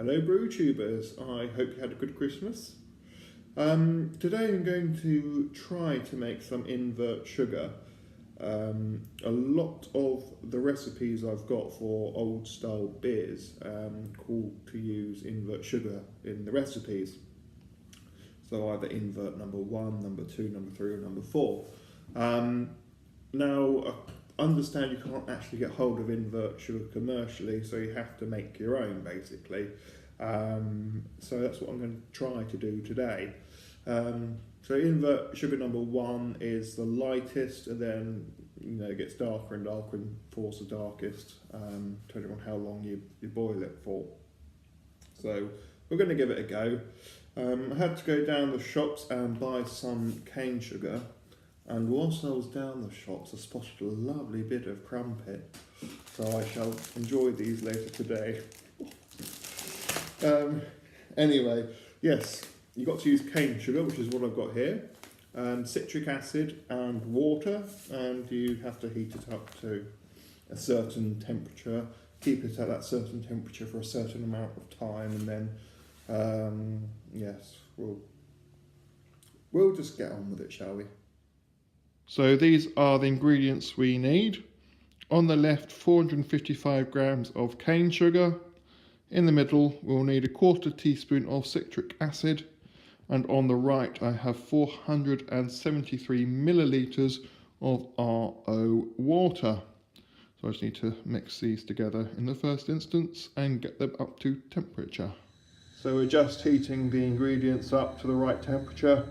Hello brew tubers, I hope you had a good Christmas. Today I'm going to try to make some invert sugar. A lot of the recipes I've got for old style beers call to use invert sugar in the recipes. So either invert number 1, number 2, number 3 or number 4. Now, I understand you can't actually get hold of invert sugar commercially, so you have to make your own basically. So that's what I'm going to try to do today. So invert sugar number 1 is the lightest, and then it gets darker and darker and falls the darkest, depending on how long you boil it for. So we're going to give it a go. I had to go down the shops and buy some cane sugar, and whilst I was down the shops I spotted a lovely bit of crumpet, so I shall enjoy these later today. Anyway, yes, you've got to use cane sugar, which is what I've got here, and citric acid and water, and you have to heat it up to a certain temperature, keep it at that certain temperature for a certain amount of time, and then yes, we'll just get on with it, shall we? So these are the ingredients we need. On the left, 455 grams of cane sugar. In the middle, we'll need a 1/4 teaspoon of citric acid. And on the right, I have 473 millilitres of RO water. So I just need to mix these together in the first instance and get them up to temperature. So we're just heating the ingredients up to the right temperature.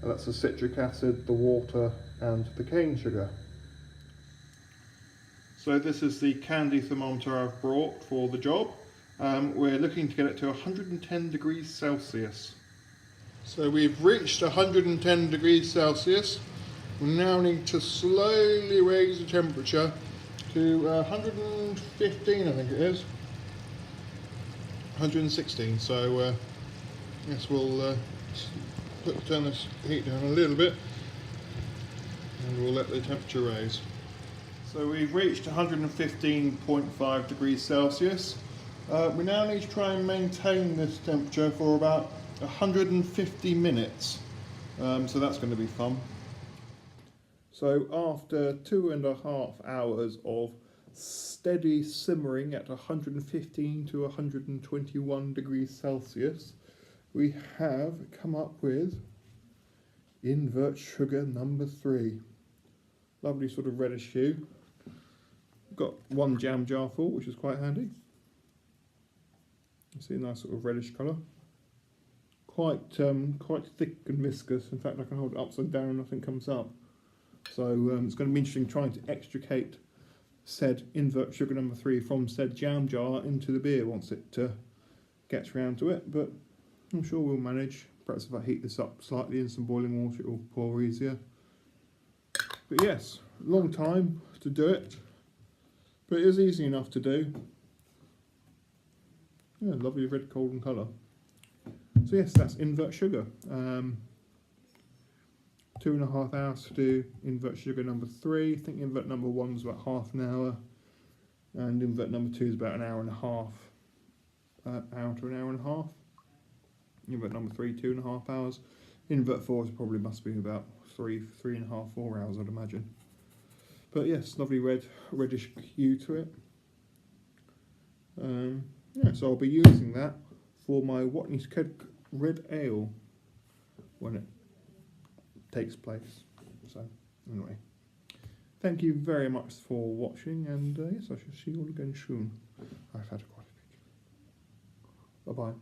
And that's the citric acid, the water and the cane sugar. So this is the candy thermometer I've brought for the job. We're looking to get it to 110 degrees Celsius. So we've reached 110 degrees Celsius. We now need to slowly raise the temperature to 115, I think it is. 116, so yes, we'll turn this heat down a little bit and we'll let the temperature raise. So we've reached 115.5 degrees Celsius. We now need to try and maintain this temperature for about 150 minutes, so that's going to be fun. So after 2.5 hours of steady simmering at 115 to 121 degrees Celsius, we have come up with invert sugar number 3. Lovely sort of reddish hue. Got one jam jar full, which is quite handy. You see a nice sort of reddish colour. Quite thick and viscous. In fact, I can hold it upside down and nothing comes up. So it's going to be interesting trying to extricate said invert sugar number 3 from said jam jar into the beer once it gets round to it. But I'm sure we'll manage. Perhaps if I heat this up slightly in some boiling water, it will pour easier. But yes, long time to do it, but it is easy enough to do. Yeah, lovely red golden colour. So yes, that's invert sugar. 2.5 hours to do invert sugar number 3. I think invert number 1 was about half an hour, and invert number 2 is about an hour and a half. Hour to an hour and a half. Invert number 3, 2.5 hours. Invert 4 probably must be about 3.5, 4 hours, I'd imagine. But yes, lovely reddish hue to it. Yeah, so I'll be using that for my Watney's Keg Red Ale when it takes place. So anyway, thank you very much for watching, and yes, I shall see you all again soon. I've had quite a bit. Bye bye.